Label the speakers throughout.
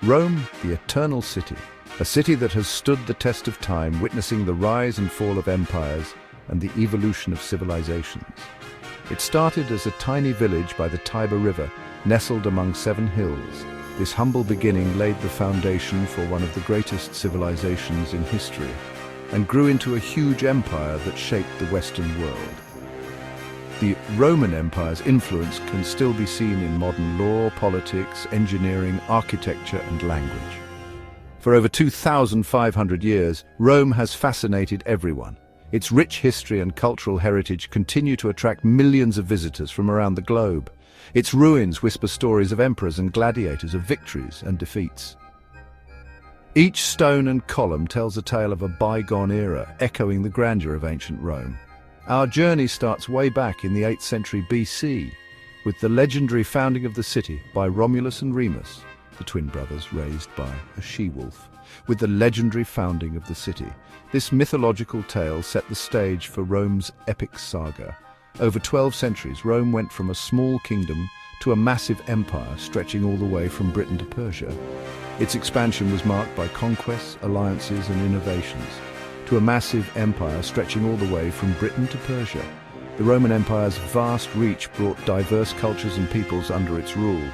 Speaker 1: Rome, the eternal city, a city that has stood the test of time, witnessing the rise and fall of empires and the evolution of civilizations. It started as a tiny village by the Tiber River, nestled among 7 hills. This humble beginning laid the foundation for one of the greatest civilizations in history, and grew into a huge empire that shaped the Western world. The Roman Empire's influence can still be seen in modern law, politics, engineering, architecture, and language. For over 2,500 years, Rome has fascinated everyone. Its rich history and cultural heritage continue to attract millions of visitors from around the globe. Its ruins whisper stories of emperors and gladiators, of victories and defeats. Each stone and column tells a tale of a bygone era, echoing the grandeur of ancient Rome. Our journey starts way back in the 8th century BC, with the legendary founding of the city by Romulus and Remus, the twin brothers raised by a she-wolf. With the legendary founding of the city, this mythological tale set the stage for Rome's epic saga. Over 12 centuries, Rome went from a small kingdom to a massive empire stretching all the way from Britain to Persia. Its expansion was marked by conquests, alliances, and innovations. To a massive empire stretching all the way from Britain to Persia, the Roman Empire's vast reach brought diverse cultures and peoples under its rule.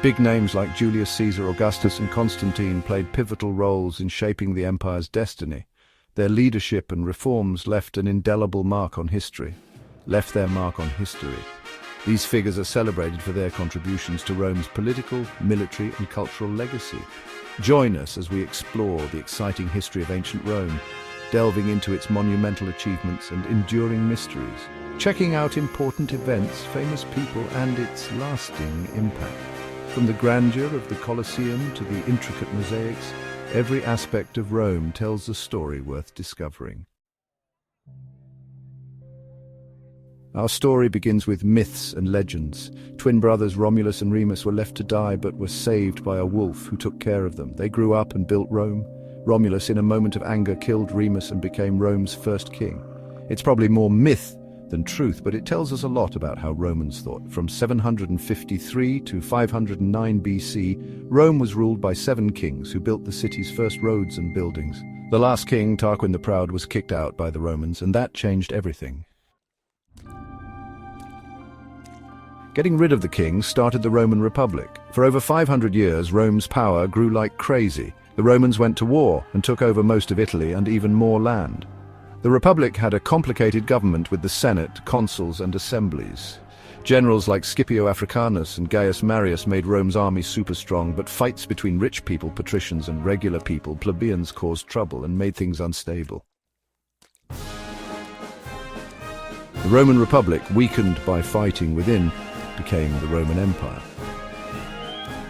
Speaker 1: Big names like Julius Caesar, Augustus, and Constantine played pivotal roles in shaping the empire's destiny. Their leadership and reforms left their mark on history. These figures are celebrated for their contributions to Rome's political, military, and cultural legacy. Join us as we explore the exciting history of ancient Rome, delving into its monumental achievements and enduring mysteries, checking out important events, famous people, and its lasting impact. From the grandeur of the Colosseum to the intricate mosaics, every aspect of Rome tells a story worth discovering. Our story begins with myths and legends. Twin brothers Romulus and Remus were left to die but were saved by a wolf who took care of them. They grew up and built Rome. Romulus, in a moment of anger, killed Remus and became Rome's first king. It's probably more myth than truth, but it tells us a lot about how Romans thought. From 753 to 509 BC, Rome was ruled by 7 kings who built the city's first roads and buildings. The last king, Tarquin the Proud, was kicked out by the Romans, and that changed everything. Getting rid of the kings started the Roman Republic. For over 500 years, Rome's power grew like crazy. The Romans went to war and took over most of Italy and even more land. The Republic had a complicated government with the Senate, consuls, and assemblies. Generals like Scipio Africanus and Gaius Marius made Rome's army super strong, but fights between rich people, patricians, and regular people, plebeians, caused trouble and made things unstable. The Roman Republic, weakened by fighting within, became the Roman Empire.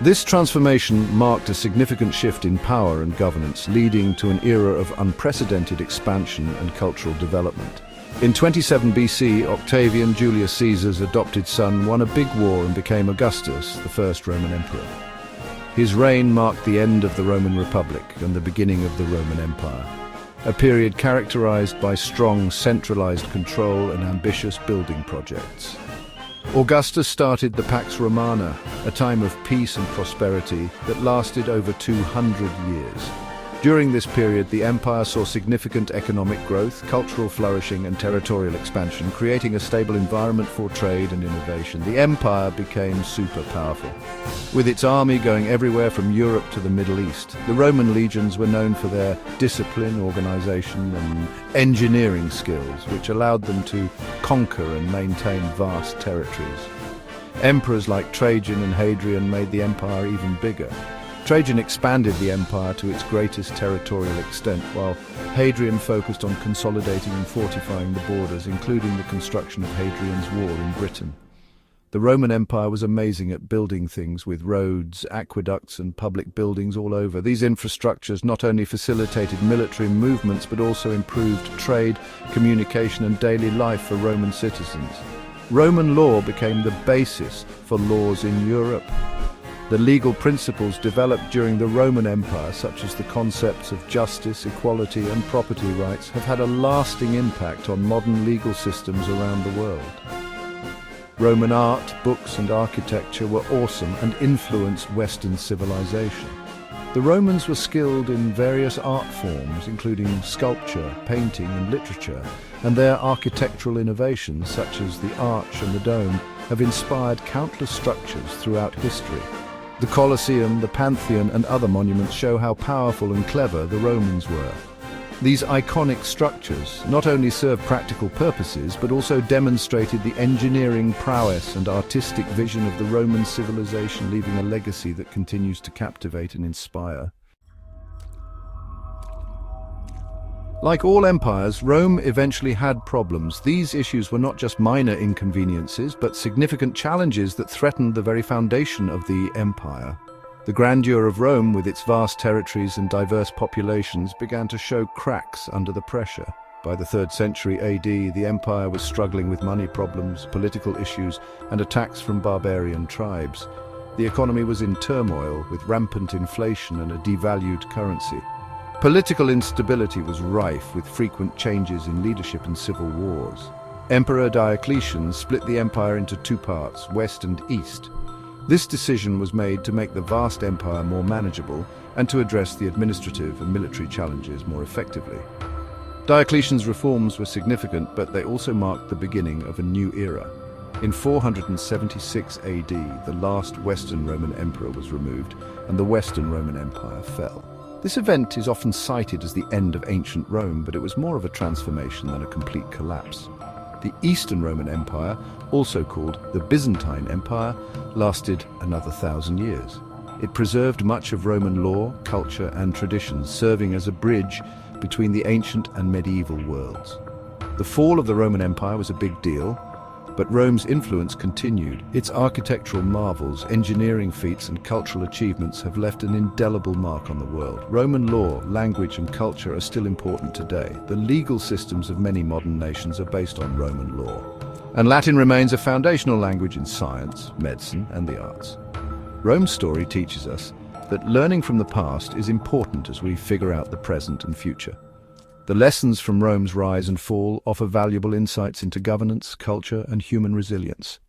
Speaker 1: This transformation marked a significant shift in power and governance, leading to an era of unprecedented expansion and cultural development. In 27 BC, Octavian, Julius Caesar's adopted son, won a big war and became Augustus, the first Roman emperor. His reign marked the end of the Roman Republic and the beginning of the Roman Empire, a period characterized by strong centralized control and ambitious building projects. Augustus started the Pax Romana, a time of peace and prosperity that lasted over 200 years. During this period, the empire saw significant economic growth, cultural flourishing, and territorial expansion, creating a stable environment for trade and innovation. The empire became super powerful, with its army going everywhere from Europe to the Middle East. The Roman legions were known for their discipline, organization, and engineering skills, which allowed them to conquer and maintain vast territories. Emperors like Trajan and Hadrian made the empire even bigger. Trajan expanded the empire to its greatest territorial extent, while Hadrian focused on consolidating and fortifying the borders, including the construction of Hadrian's Wall in Britain. The Roman Empire was amazing at building things, with roads, aqueducts, and public buildings all over. These infrastructures not only facilitated military movements, but also improved trade, communication, and daily life for Roman citizens. Roman law became the basis for laws in Europe. The legal principles developed during the Roman Empire, such as the concepts of justice, equality, and property rights, have had a lasting impact on modern legal systems around the world. Roman art, books, and architecture were awesome and influenced Western civilization. The Romans were skilled in various art forms, including sculpture, painting, and literature, and their architectural innovations, such as the arch and the dome, have inspired countless structures throughout history. The Colosseum, the Pantheon, and other monuments show how powerful and clever the Romans were. These iconic structures not only served practical purposes, but also demonstrated the engineering prowess and artistic vision of the Roman civilization, leaving a legacy that continues to captivate and inspire. Like all empires, Rome eventually had problems. These issues were not just minor inconveniences, but significant challenges that threatened the very foundation of the empire. The grandeur of Rome, with its vast territories and diverse populations, began to show cracks under the pressure. By the 3rd century AD, the empire was struggling with money problems, political issues, and attacks from barbarian tribes. The economy was in turmoil, with rampant inflation and a devalued currency. Political instability was rife, with frequent changes in leadership and civil wars. Emperor Diocletian split the empire into two parts, west and east. This decision was made to make the vast empire more manageable and to address the administrative and military challenges more effectively. Diocletian's reforms were significant, but they also marked the beginning of a new era. In 476 AD, the last Western Roman emperor was removed, and the Western Roman Empire fell. This event is often cited as the end of ancient Rome, but it was more of a transformation than a complete collapse. The Eastern Roman Empire, also called the Byzantine Empire, lasted another 1,000 years. It preserved much of Roman law, culture, and traditions, serving as a bridge between the ancient and medieval worlds. The fall of the Roman Empire was a big deal, but Rome's influence continued. Its architectural marvels, engineering feats, and cultural achievements have left an indelible mark on the world. Roman law, language, and culture are still important today. The legal systems of many modern nations are based on Roman law. And Latin remains a foundational language in science, medicine, and the arts. Rome's story teaches us that learning from the past is important as we figure out the present and future. The lessons from Rome's rise and fall offer valuable insights into governance, culture, and human resilience.